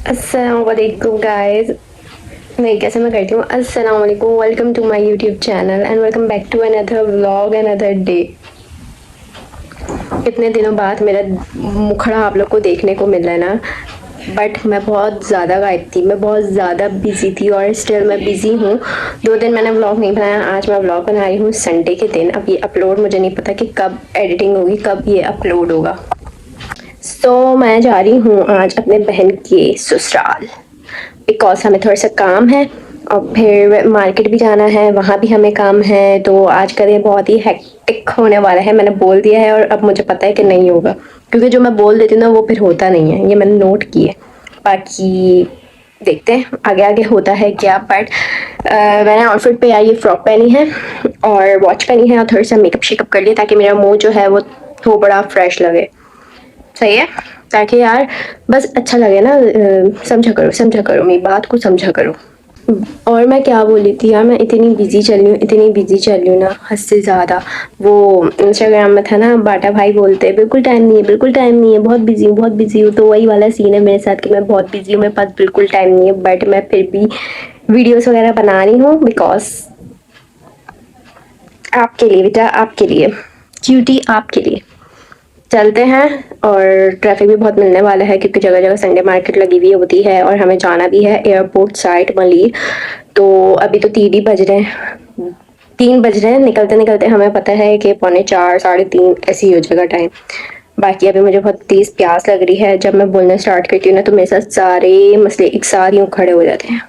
अस्सलाम वालेकुम गाइस। नहीं, कैसे मैं करती हूँ। अस्सलाम वालेकुम, welcome to my YouTube channel and welcome back to another vlog another day. इतने दिनों बाद मेरा मुखड़ा आप लोग को देखने को मिल रहा है ना, बट मैं बहुत ज़्यादा गायब थी, मैं बहुत ज़्यादा बिजी थी और स्टिल मैं बिजी हूँ। 2 दिन मैंने व्लॉग नहीं बनाया, आज मैं व्लॉग बना रही हूँ संडे के दिन। अब ये अपलोड मुझे नहीं पता कि कब एडिटिंग होगी, कब ये अपलोड होगा। मैं जा रही हूँ आज अपने बहन के ससुराल, बिकॉज हमें थोड़ा सा काम है और फिर मार्केट भी जाना है, वहाँ भी हमें काम है। तो आज का दिन बहुत ही हेक्टिक होने वाला है, मैंने बोल दिया है और अब मुझे पता है कि नहीं होगा, क्योंकि जो मैं बोल देती हूँ ना वो फिर होता नहीं है, ये मैंने नोट किया। बाकी देखते हैं आगे आगे होता है क्या। बट मैंने आउटफिट पे यार ये फ्रॉक पहनी है और वॉच पहनी है और थोड़ा सा मेकअप शेकअप कर लिया, ताकि मेरा मुंह जो है वो थोड़ा फ्रेश लगे। सही है, ताकि यार बस अच्छा लगे ना। समझा करो मेरी बात को, समझा करो। और मैं क्या बोली थी यार, मैं इतनी बिजी चल रही हूँ, इतनी बिजी चल रही हूँ ना, हद से ज़्यादा। वो इंस्टाग्राम में था ना, बाटा भाई बोलते हैं बिल्कुल टाइम नहीं है, बिल्कुल टाइम नहीं है, बहुत बिजी हूँ बहुत बिजी हूँ। तो वही वाला सीन है मेरे साथ कि मैं बहुत बिजी हूँ, मेरे पास बिल्कुल टाइम नहीं है। बट मैं फिर भी वीडियोस वगैरह बना रही हूँ, बिकॉज आपके लिए बेटा, आपके लिए क्यूटी, आपके लिए। चलते हैं। और ट्रैफिक भी बहुत मिलने वाला है, क्योंकि जगह जगह संडे मार्केट लगी हुई होती है और हमें जाना भी है एयरपोर्ट साइड मलिर। तो अभी तो 3 ही बज रहे हैं, 3 बज रहे हैं, निकलते निकलते हमें पता है कि पौने 4 3:30 ऐसी हो जाएगा टाइम। बाकी अभी मुझे बहुत तेज प्यास लग रही है, जब मैं बोलना स्टार्ट करती हूँ ना तो मेरे साथ सारे मसले एक साथ यूँ खड़े हो जाते हैं।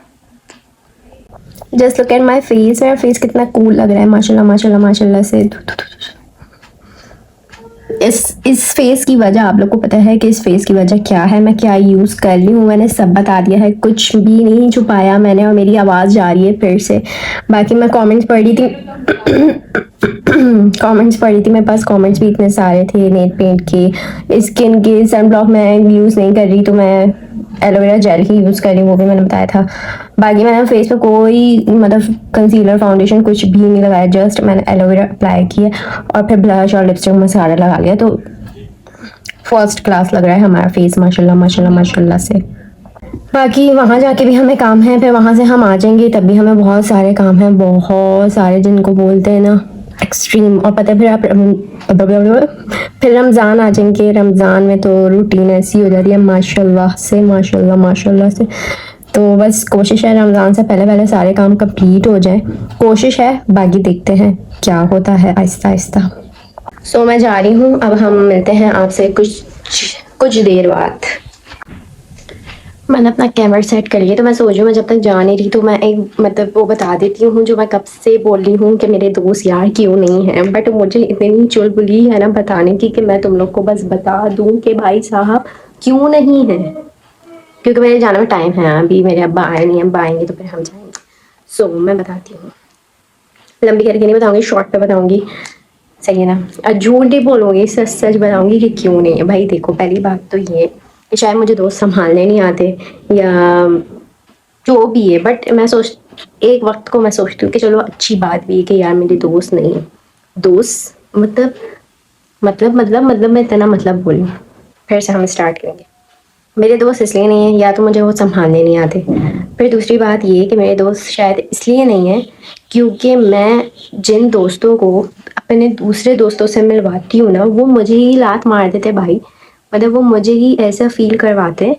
Just look at my face, मेरा फेस कितना कूल लग रहा है, माशाल्लाह माशाल्लाह माशाल्लाह से। इस फेस की वजह आप लोग को पता है कि इस फेस की वजह क्या है, मैं क्या यूज़ कर रही हूँ, मैंने सब बता दिया है, कुछ भी नहीं छुपाया मैंने। और मेरी आवाज़ जा रही है फिर से। बाकी मैं कमेंट्स पढ़ रही थी कमेंट्स पढ़ रही थी, मेरे पास कमेंट्स भी इतने सारे थे नेल पेंट के, स्किन के। सन ब्लॉक मैं यूज़ नहीं कर रही, तो मैं एलोवेरा जेल ही यूज़ कर रही हूँ, वो भी मैंने बताया था। बाकी मैंने फेस पे कोई मतलब कंसीलर फाउंडेशन कुछ भी नहीं लगाया, जस्ट मैंने एलोवेरा अप्लाई किया और फिर ब्लश और लिपस्टिक मसाला लगा लिया। तो फर्स्ट क्लास लग रहा है हमारा फेस, माशाल्लाह माशाल्लाह माशाल्लाह से। बाकी वहाँ जाके भी हमें काम है, फिर वहाँ से हम आ जाएंगे तब भी हमें बहुत सारे काम हैं, बहुत सारे, जिनको बोलते हैं ना एक्सट्रीम। और पता है फिर फिर रमज़ान आ जाएंगे, रमज़ान में तो रूटीन ऐसी हो जाती है माशाल्लाह से माशाल्लाह माशाल्लाह से। तो बस कोशिश है रमज़ान से पहले पहले सारे काम कंप्लीट हो जाए, कोशिश है, बाकी देखते हैं क्या होता है आहिस्ता आहिस्ता। मैं जा रही हूँ, अब हम मिलते हैं आपसे कुछ कुछ देर बाद। मैंने अपना कैमरा सेट कर लिया, तो मैं सोच रही हूँ मैं जब तक जा नहीं रही तो मैं एक मतलब वो बता देती हूँ जो मैं कब से बोल रही हूँ कि मेरे दोस्त यार क्यों नहीं है। बट मुझे इतनी चुलबुली है ना बताने की कि मैं तुम लोग को बस बता दूँ कि भाई साहब क्यों नहीं है, क्योंकि मेरे जाने में टाइम है, अभी मेरे अब्बा आए नहीं, अब्बा आएंगे तो फिर हम जाएंगे। मैं बताती हूँ, लंबी करके नहीं बताऊंगी, शॉर्ट पे बताऊंगी, सही है ना। और झूठ नहीं बोलूंगी, सच सच बताऊंगी कि क्यों नहीं है। भाई देखो, पहली बात तो ये कि शायद मुझे दोस्त संभालने नहीं आते या जो भी है, बट मैं सोच एक वक्त को मैं सोचती हूँ कि चलो अच्छी बात भी है कि यार मेरे दोस्त नहीं है। दोस्त मतलब मैं इतना मतलब बोली। फिर से हम स्टार्ट करेंगे। मेरे दोस्त इसलिए नहीं है, या तो मुझे वो संभालने नहीं आते, फिर दूसरी बात ये कि मेरे दोस्त शायद इसलिए नहीं है क्योंकि मैं जिन दोस्तों को अपने दूसरे दोस्तों से मिलवाती हूँ ना, वो मुझे ही लात मार देते भाई। मतलब वो मुझे ही ऐसा फील करवाते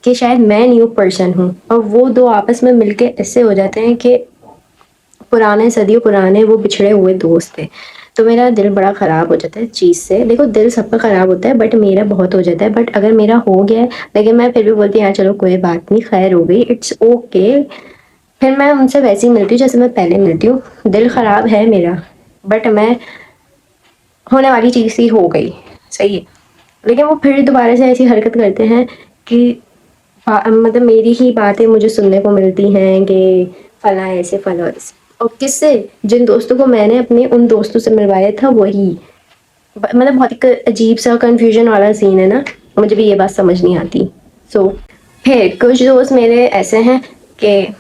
कि शायद मैं न्यू पर्सन हूँ, और वो दो आपस में मिलके ऐसे हो जाते हैं कि पुराने सदियों पुराने वो बिछड़े हुए दोस्त थे। तो मेरा दिल बड़ा ख़राब हो जाता है इस चीज़ से। देखो, दिल सबका ख़राब होता है, बट मेरा बहुत हो जाता है। बट अगर मेरा हो गया है, लेकिन मैं फिर भी बोलती हूँ यार चलो कोई बात नहीं, खैर हो गई, इट्स ओके। फिर मैं उनसे वैसे ही मिलती हूँ जैसे मैं पहले मिलती हूँ। दिल ख़राब है मेरा, बट मैं होने वाली चीज़ ही हो गई, सही है। लेकिन वो फिर दोबारा से ऐसी हरकत करते हैं कि मतलब मेरी ही बातें मुझे सुनने को मिलती हैं कि फला ऐसे फला ऐसे। और किससे? जिन दोस्तों को मैंने अपने उन दोस्तों से मिलवाया था वही। मतलब बहुत एक अजीब सा कंफ्यूजन वाला सीन है ना, मुझे भी ये बात समझ नहीं आती। फिर कुछ दोस्त मेरे ऐसे हैं कि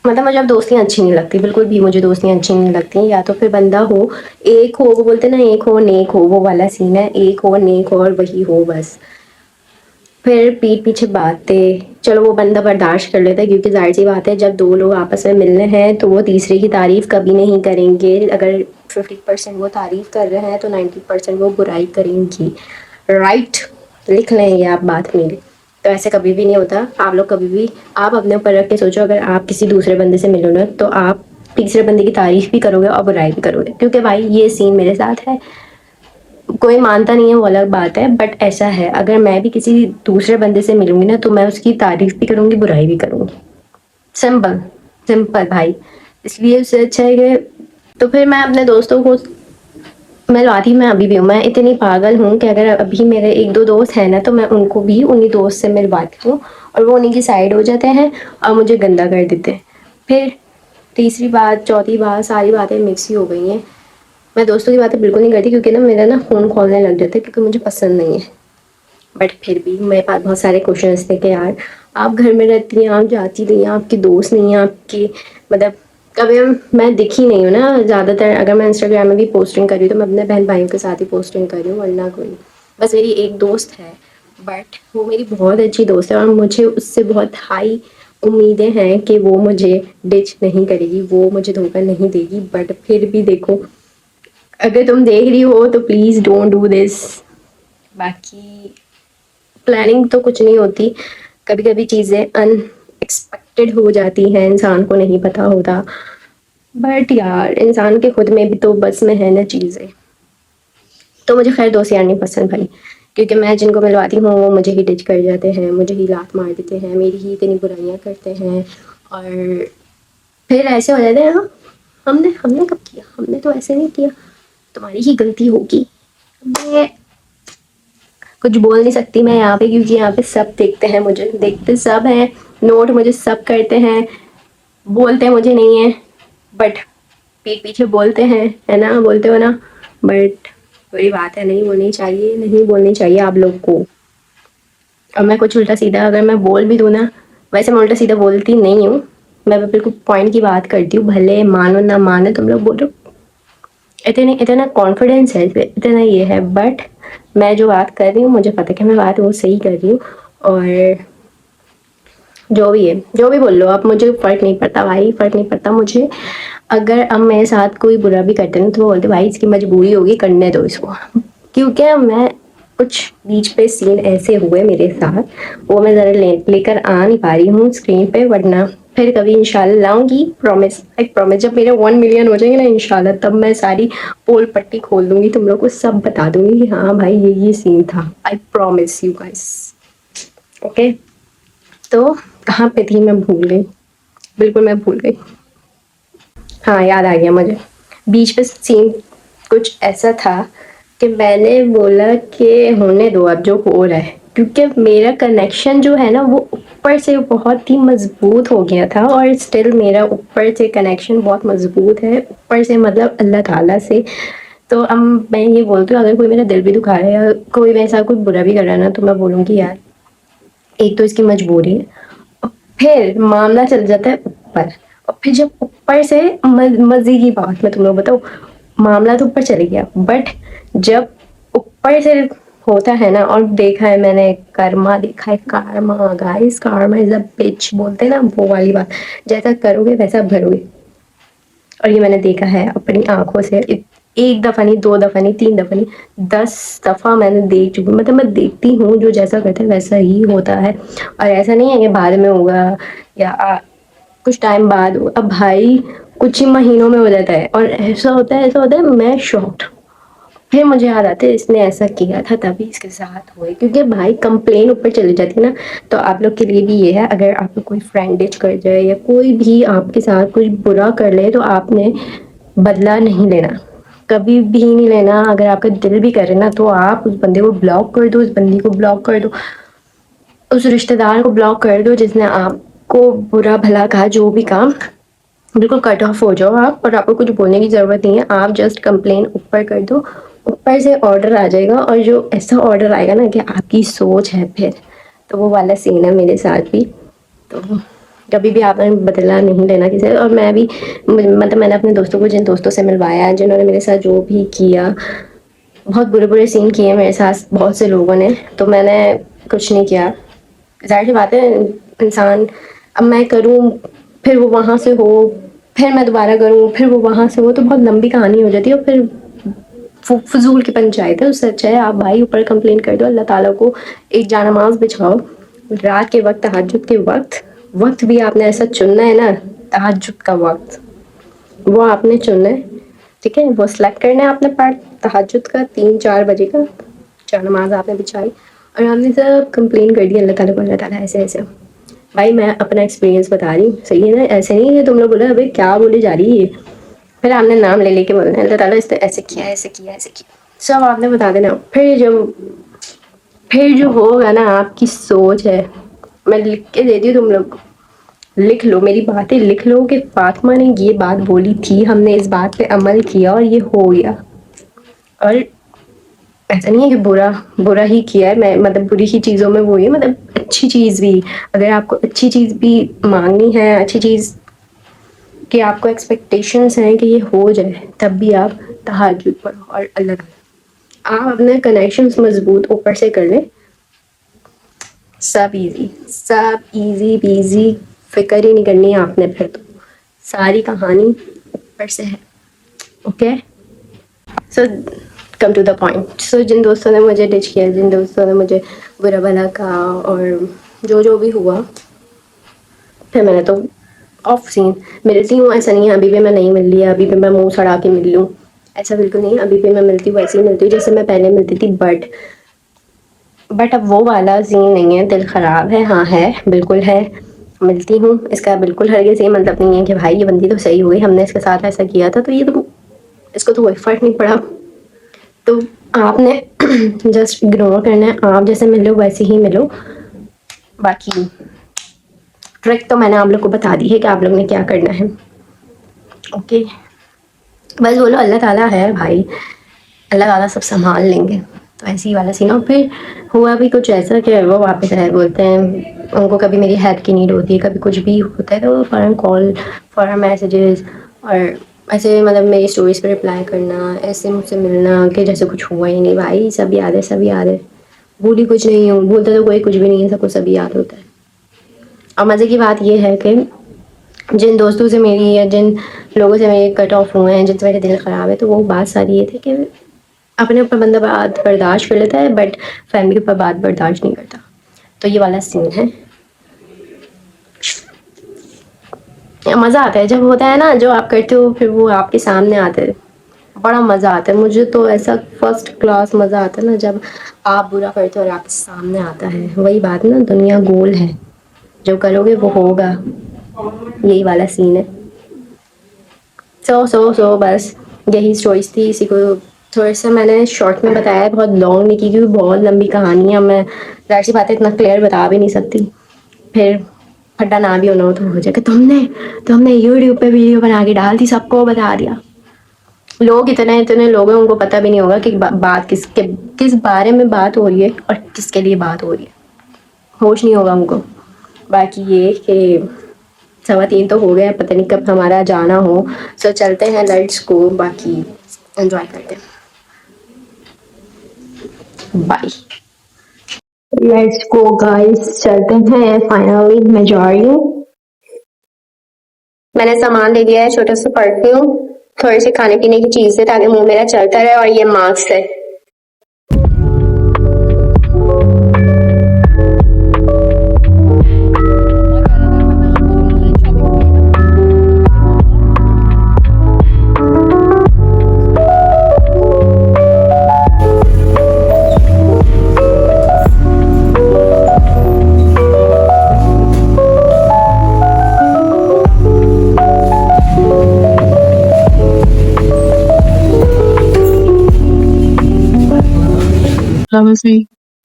मतलब मुझे अब दोस्तियाँ अच्छी नहीं लगती, बिल्कुल भी मुझे दोस्तियाँ अच्छी नहीं लगती। या तो फिर बंदा हो, एक हो, वो बोलते ना एक हो नेक हो, वो वाला सीन है, एक हो नेक हो और वही हो बस। फिर पीठ पीछे बातें, चलो वो बंदा बर्दाश्त कर लेता है क्योंकि ज़ाहिर सी बात है जब 2 लोग आपस में मिलने हैं तो वो तीसरे की तारीफ़ कभी नहीं करेंगे। अगर 50% वो तारीफ़ कर रहे हैं तो 90% वो बुराई करेंगी, राइट? लिख लें ये आप बात मेरी। तो ऐसे कभी भी नहीं होता। आप लोग कभी भी आप अपने ऊपर रख के सोचो, अगर आप किसी दूसरे बंदे से मिलो ना तो आप तीसरे बंदे की तारीफ़ भी करोगे और बुराई भी करोगे, क्योंकि भाई ये सीन मेरे साथ है। कोई मानता नहीं है वो अलग बात है, बट ऐसा है अगर मैं भी किसी दूसरे बंदे से मिलूंगी ना तो मैं उसकी तारीफ भी करूंगी, बुराई भी करूंगी। सिंपल, सिंपल भाई। इसलिए उससे अच्छा है कि तो फिर मैं अपने दोस्तों को मिलवाती, मैं अभी भी हूँ, मैं इतनी पागल हूँ कि अगर अभी मेरे एक दो दोस्त हैं ना तो मैं उनको भी उन्हीं दोस्त से मिलवाती हूँ और वो उन्हीं की साइड हो जाते हैं और मुझे गंदा कर देते हैं। फिर तीसरी बात, चौथी बात, सारी बातें मिक्स ही हो गई हैं। मैं दोस्तों की बातें बिल्कुल नहीं करती क्योंकि ना मेरा ना फ़ोन खोलने लग जाता है क्योंकि मुझे पसंद नहीं है। बट फिर भी मेरे पास बहुत सारे क्वेश्चंस थे कि यार आप घर में रहती हैं, आप जाती नहीं हैं, आपकी दोस्त नहीं है आपकी, मतलब कभी मैं दिखी नहीं हूँ ना ज़्यादातर। अगर मैं इंस्टाग्राम में भी पोस्टिंग कर रही हूँ तो मैं अपने बहन भाइयों के साथ ही पोस्टिंग कर रही हूँ, वरना कोई बस मेरी एक दोस्त है, बट वो मेरी बहुत अच्छी दोस्त है और मुझे उससे बहुत हाई उम्मीदें हैं कि वो मुझे डिच नहीं करेगी, वो मुझे धोखा नहीं देगी। बट फिर भी देखो, अगर तुम देख रही हो तो प्लीज़ डोंट डू दिस। बाकी प्लानिंग तो कुछ नहीं होती, कभी कभी चीज़ें अनएक्सपेक्टेड हो जाती हैं, इंसान को नहीं पता होता। बट यार इंसान के खुद में भी तो बस में है ना चीज़ें। तो मुझे खैर दोस्त यार नहीं पसंद भाई, क्योंकि मैं जिनको मिलवाती हूँ वो मुझे ही डिच कर जाते हैं, मुझे ही लात मार देते हैं, मेरी ही इतनी बुराइयाँ करते हैं और फिर ऐसे हो जाते हैं, हाँ हमने हमने कब किया, हमने तो ऐसे नहीं किया, तुम्हारी ही गलती होगी। मैं कुछ बोल नहीं सकती मैं यहाँ पे क्योंकि यहाँ पे सब देखते हैं, मुझे देखते सब हैं, नोट मुझे सब करते हैं, बोलते मुझे नहीं है बट पीठ पीछे बोलते हैं, है ना, बोलते हो ना। बट बुरी बात है, नहीं बोलनी चाहिए, नहीं बोलनी चाहिए आप लोग को। और मैं कुछ उल्टा सीधा अगर मैं बोल भी दूँ ना, वैसे मैं उल्टा सीधा बोलती नहीं हूँ, मैं बिल्कुल पॉइंट की बात करती हूँ, भले मानो ना मानो, तुम लोग बोलो इतने इतना कॉन्फिडेंस है इसमें, इतना ये है, बट मैं जो बात कर रही हूँ मुझे पता है कि मैं बात वो सही कर रही हूँ। और जो भी है, जो भी बोल लो आप, मुझे फ़र्क नहीं पड़ता भाई, फ़र्क नहीं पड़ता मुझे। अगर अब मेरे साथ कोई बुरा भी करते ना तो वो बोलते भाई इसकी मजबूरी होगी, करने दो इसको। क्योंकि मैं कुछ बीच पे सीन ऐसे हुए मेरे साथ, वो मैं ज़रा लेकर आ नहीं पा रही हूँ स्क्रीन पे, वरना फिर कभी इंशाल्लाह लाऊंगी, प्रॉमिस, आई प्रॉमिस। जब मेरे 1 मिलियन हो जाएंगे ना इंशाल्लाह, तब मैं सारी पोल पट्टी खोल दूंगी, तुम लोग को सब बता दूंगी कि हाँ भाई ये सीन था, I promise you guys. Okay, तो कहाँ पे थी मैं भूल गई, बिल्कुल मैं भूल गई। हाँ याद आ गया मुझे, बीच पे सीन कुछ ऐसा था कि मैंने बोला कि होने दो अब जो हो रहा है, क्योंकि मेरा कनेक्शन जो है ना वो ऊपर से बहुत ही मजबूत हो गया था और स्टिल मेरा ऊपर से कनेक्शन बहुत मजबूत है, ऊपर से मतलब अल्लाह ताला से। तो अब मैं ये बोलती हूँ अगर कोई मेरा दिल भी दुखा रहा है या कोई मेरे साथ कोई बुरा भी कर रहा है ना तो मैं बोलूँगी यार एक तो इसकी मजबूरी है, और फिर मामला चल जाता है ऊपर, और फिर जब ऊपर से मजे की बात मैं तुम लोग बताऊँ, मामला तो ऊपर चले गया, बट जब ऊपर से होता है ना, और देखा है मैंने, कर्मा देखा है, karma guys, karma is a bitch बोलते हैं ना, वो वाली बात, जैसा करोगे वैसा भरोगे। और ये मैंने देखा है अपनी आंखों से, एक दफ़ा नहीं, 2 दफ़ा नहीं, 3 दफ़ा नहीं, 10 दफ़ा मैंने देख चुकी हूँ। मतलब मैं देखती हूँ जो जैसा करते हैं वैसा ही होता है, और ऐसा नहीं है कि बाद में होगा या कुछ टाइम बाद अब भाई कुछ ही महीनों में हो जाता है, और ऐसा होता है, ऐसा होता है, मैं शॉक्ड। फिर मुझे याद आता है इसने ऐसा किया था तभी इसके साथ हुए, क्योंकि भाई कंप्लेन ऊपर चली जाती है ना। तो आप लोग के लिए भी ये है, अगर आपको कोई फ्रेंड डिच कर जाए या कोई भी आपके साथ कुछ बुरा कर ले तो आपने बदला नहीं लेना, कभी भी नहीं लेना। अगर आपका दिल भी करे ना तो आप उस बंदे को ब्लॉक कर दो, उस बंदी को ब्लॉक कर दो, उस रिश्तेदार को ब्लॉक कर दो जिसने आपको बुरा भला कहा, जो भी काम, बिल्कुल कट ऑफ हो जाओ आप, और आपको कुछ बोलने की ज़रूरत नहीं है, आप जस्ट कंप्लेन ऊपर कर दो, ऊपर से ऑर्डर आ जाएगा। और जो ऐसा ऑर्डर आएगा ना कि आपकी सोच है फिर, तो वो वाला सीन है मेरे साथ भी। तो कभी भी आपने बदला नहीं लेना किसी से। और मैं भी मतलब मैंने अपने दोस्तों को, जिन दोस्तों से मिलवाया, जिन्होंने मेरे साथ जो भी किया, बहुत बुरे बुरे सीन किए मेरे साथ बहुत से लोगों ने, तो मैंने कुछ नहीं किया। ज़ाहिर सी बात है, इंसान अब मैं करूँ, फिर वो वहाँ से हो, फिर मैं दोबारा करूँ, फिर वो वहाँ से हो, तो बहुत लंबी कहानी हो जाती है और फिर फ़ुज़ूल की पंचायत है। उससे अच्छा है आप भाई ऊपर कंप्लेन कर दो, अल्लाह ताला को एक जानमाज़ बिछाओ, रात के वक़्त, तहज्जुद के वक़्त भी आपने ऐसा चुनना है ना, तहज्जुद का वक़्त, वो आपने चुनना है, ठीक है? वो सिलेक्ट करना है आपने पार्ट तहज्जुद का 3-4 बजे का, जानमाज़ आपने बिछाई और आपने सब कंप्लेन कर दी अल्लाह ताला को, अल्लाह ताला ऐसे-ऐसे। भाई मैं अपना एक्सपीरियंस बता रही हूँ, सही है ना? ऐसे नहीं है तुम लोग बोलो अबे क्या बोली जा रही है ये? फिर आपने नाम ले लेके बोलना है अल्लाह ताला इसने ऐसे किया, ऐसे किया, ऐसे किया। सब आपने बता देना। फिर जो होगा ना आपकी सोच है, मैं लिख के देती हूँ तुम लोग को। लिख लो, मेरी बातें लिख लो कि फातिमा ने ये बात बोली थी, हमने इस बात पे अमल किया और ये हो गया। और ऐसा नहीं है कि बुरा बुरा ही किया है, मैं मतलब बुरी ही चीज़ों में वो ही मतलब अच्छी चीज़ भी, अगर आपको अच्छी चीज़ भी मांगनी है, अच्छी चीज़ कि आपको एक्सपेक्टेशंस हैं कि ये हो जाए, तब भी आप तहज्जुद पढ़ो और अल्लाह आप अपने कनेक्शंस मजबूत ऊपर से कर लें। सब इजी पीजी, फिक्र ही नहीं करनी है आपने, फिर तो सारी कहानी ऊपर से है। Okay, so come to the point. So जिन दोस्तों ने मुझे डिच किया, जिन दोस्तों ने मुझे बुरा भला कहा और जो जो भी हुआ, फिर मैंने तो ऑफ सीन मिलती हूँ। ऐसा नहीं है अभी भी मैं नहीं मिल रही है, अभी भी मैं मुंह सड़ा के मिल लूँ, ऐसा बिल्कुल नहीं है। अभी भी मैं मिलती हूँ, वैसे ही मिलती हूँ जैसे मैं पहले मिलती थी। बट अब वो वाला सीन नहीं है। दिल ख़राब है, हाँ है, बिल्कुल है। मिलती हूँ, इसका बिल्कुल हरगिज़ ये मतलब नहीं है कि भाई ये बंदी तो सही हुई, हमने इसके साथ ऐसा किया था तो ये तो इसको तो कोई फ़र्क नहीं पड़ा। तो आपने जस्ट इग्नोर करना है। आप जैसे मिलो वैसे ही मिलो। बाकी ट्रिक तो मैंने आप लोग को बता दी है कि आप लोग ने क्या करना है। ओके, बस बोलो अल्लाह ताला है भाई, अल्लाह ताला सब संभाल लेंगे। तो ऐसे ही वाला सीन। और फिर हुआ भी कुछ ऐसा कि वो वापस आए, बोलते हैं उनको कभी मेरी हेल्प की नीड होती है, कभी कुछ भी होता है तो फ़ौरन कॉल, फ़ौरन मैसेजेस और ऐसे मतलब मेरी स्टोरीज़ पे रिप्लाई करना, ऐसे मुझसे मिलना कि जैसे कुछ हुआ ही नहीं। भाई सब याद है, सब याद है, भूली कुछ नहीं हूँ, भूलता तो कोई कुछ भी नहीं है, सबको सब याद होता है। और मज़े की बात ये है कि जिन दोस्तों से मेरी या जिन लोगों से मेरे कट ऑफ हुए हैं, जिनसे मेरा दिल ख़राब है, तो वो बात सारी ये थी कि अपने ऊपर बंदा बात बर्दाश्त कर लेता है बट फैमिली के ऊपर बात बर्दाश्त नहीं करता। तो ये वाला सीन है। मज़ा आता है जब होता है ना जो आप करते हो फिर वो आपके सामने आते हैं, बड़ा मज़ा आता है। मुझे तो ऐसा फर्स्ट क्लास मज़ा आता है ना जब आप बुरा करते हो और आपके सामने आता है। वही बात ना, दुनिया गोल है, जो करोगे वो होगा, यही वाला सीन है। सो बस यही स्टोरीज थी। इसी को थोड़ा सा मैंने शॉर्ट में बताया है, बहुत लॉन्ग नहीं की क्योंकि बहुत लंबी कहानी है। मैं ज़ाहिर सी बात है इतना क्लियर बता भी नहीं सकती, फिर फटा ना भी होना हो तो हो जाए कि तुमने यूट्यूब पे वीडियो बना के डाल दी, सबको बता दिया। लोग इतने इतने लोग हैं उनको पता भी नहीं होगा कि बात किस बारे में बात हो रही है और किसके लिए बात हो रही है, होश नहीं होगा उनको। बाकी ये कि 3:15 तो हो गया, पता नहीं कब हमारा जाना हो। सो चलते हैं, लेट्स गो, बाकी एंजॉय करते हैं, बाय। लेट्स गो गाइस, चलते हैं। फाइनली मैं जा रही हूँ। मैंने सामान ले लिया है, छोटा सा परफ्यूम, थोड़ी सी खाने पीने की चीज़ है ताकि मुंह मेरा चलता रहे, और ये मास्क है।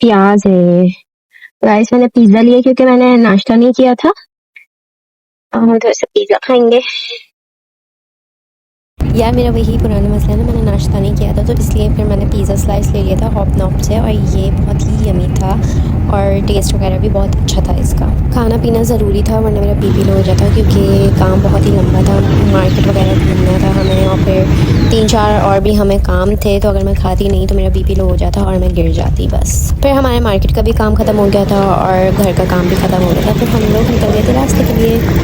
प्याज है गाइस, मैंने पिज्जा लिया क्योंकि मैंने नाश्ता नहीं किया था, और थोड़ा सा पिज्जा खाएंगे। यार मेरा वही पुराना मसला है ना, मैंने नाश्ता नहीं किया था तो इसलिए फिर मैंने पिज़्ज़ा स्लाइस ले लिया था हॉप नॉप से, और ये बहुत ही यमी था और टेस्ट वगैरह भी बहुत अच्छा था इसका। खाना पीना ज़रूरी था वरना मेरा बीपी लो हो जाता, क्योंकि काम बहुत ही लंबा था, मार्केट वगैरह घूमना था हमें, और फिर 3-4 और भी हमें काम थे, तो अगर मैं खाती नहीं तो मेरा बीपी लो हो जाता और मैं गिर जाती बस। फिर हमारे मार्केट का भी काम ख़त्म हो गया था और घर का काम भी ख़त्म हो गया था, फिर हम लोग निकल गए थे रास्ते के लिए।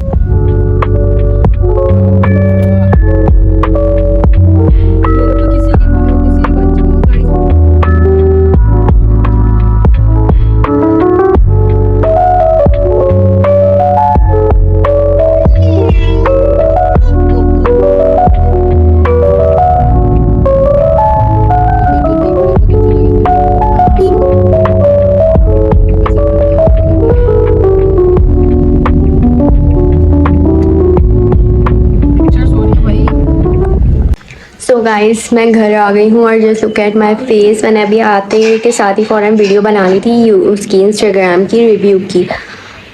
सो गाइस मैं घर आ गई हूँ और just look at my face. मैंने अभी आते के साथ ही फ़ौरन वीडियो बना ली थी उसकी इंस्टाग्राम की रिव्यू की,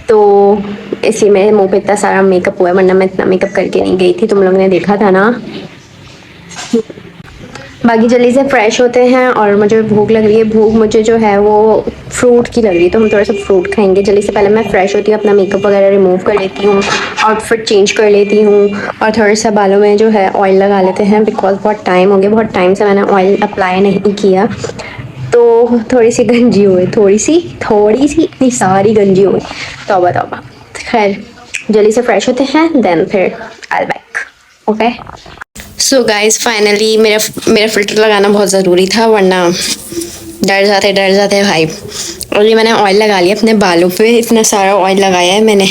तो इसी में मुँह पे इतना सारा मेकअप हुआ है, वरना मैं इतना मेकअप करके नहीं गई थी, तुम लोगों ने देखा था ना। बाकी जल्दी से फ्रेश होते हैं और मुझे भूख लग रही है, भूख मुझे जो है वो फ्रूट की लग रही है, तो हम थोड़ा सा फ्रूट खाएंगे। जल्दी से पहले मैं फ़्रेश होती हूँ, अपना मेकअप वगैरह रिमूव कर लेती हूँ, आउटफिट चेंज कर लेती हूँ और थोड़ा सा बालों में जो है ऑयल लगा लेते हैं, बिकॉज बहुत टाइम हो गया, बहुत टाइम से मैंने ऑयल अप्लाई नहीं किया, तो थोड़ी सी गंजी हुई, थोड़ी सी इतनी सारी गंजी हुई, तौबा तौबा। खैर जल्दी से फ्रेश होते हैं, देन फिर आई back. Okay so guys finally मेरा फ़िल्टर लगाना बहुत ज़रूरी था, वरना डर जाते भाई। और ये मैंने ऑयल लगा लिया अपने बालों पे, इतना सारा ऑयल लगाया है मैंने।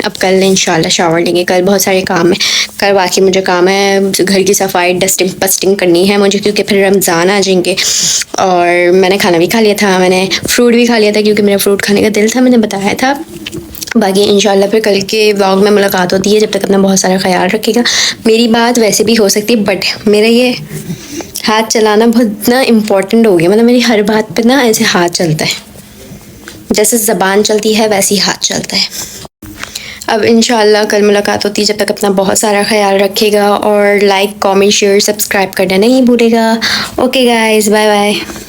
अब कल इंशाल्लाह शावर लेंगे, कल बहुत सारे काम है, कल बाकी मुझे काम है, घर की सफाई डस्टिंग पस्टिंग करनी है मुझे, क्योंकि फिर रमज़ान आ जाएंगे। और मैंने खाना भी खा लिया था, मैंने फ्रूट भी खा लिया था, क्योंकि मेरा फ्रूट खाने का दिल था, मैंने बताया था। बाकी इंशाल्लाह फिर कल के व्लॉग में मुलाकात होती है, जब तक अपना बहुत सारा ख्याल रखिएगा। मेरी बात वैसे भी हो सकती है, बट मेरा ये हाथ चलाना बहुत ना इम्पोर्टेंट हो गया, मतलब मेरी हर बात पे ना ऐसे हाथ चलता है, जैसे ज़बान चलती है वैसे ही हाथ चलता है। अब इंशाल्लाह कल मुलाकात होती है, जब तक अपना बहुत सारा ख्याल रखिएगा और लाइक कमेंट शेयर सब्सक्राइब करना नहीं भूलेगा। Okay guys, bye bye.